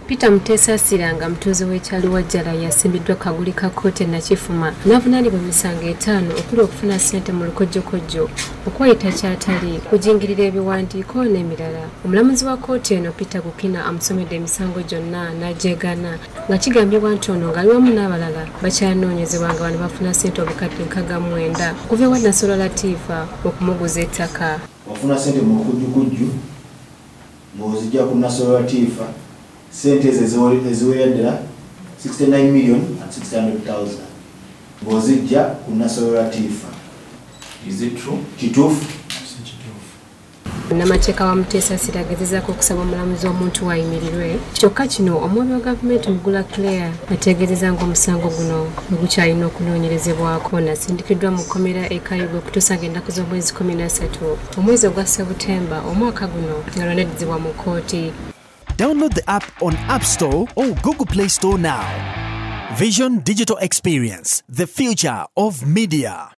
Peter Mutesa Siranga mutuuze w'ekyalo Wajjala yasimbiddwa kaguli ka kkooti Nakifuma n'avunaanibwa emisango 5 okuli okufuna ssente mu lukojjokojjo okweyita kyatali kujingirira ebiwandiiko n'emirala. Omulamuzi wa kkooti eno Peter Gukina amusomedde emisango gyonna n'agyegana nga kigambibwa nti ono nga aliwamu n'abalala bakyanoonyezebwa nga bano bafuna ssente obukadde 69 okuva ewa Nasola Latifa okumuguza ettaka. Wafuna ssente mu lukujjukujju ng'ozijja ku Nasola Latifa sente eziweredera 69,600,000 ng'ozijja ku Nasola Latifa. Is it true? Kituufu. Nnamateeka wa Mutesa Siranga agezaako okusaba omulamuzi omuntu wayimirirwe. Kyokka kino omwami wa gavumenti Bbulooka Claire ategeezezza ng'omusango guno gukyalina okunoonyerezebwako. Nasindikiddwa mu kkomera e Kayugo okutuusa ng'ennaku z'omwezi 13 omwezi ogwa Septemba omwaka guno nga lwaneddizibwa mu kkooti. Download the app on App Store or Google Play Store now. Vision Digital Experience, the future of media.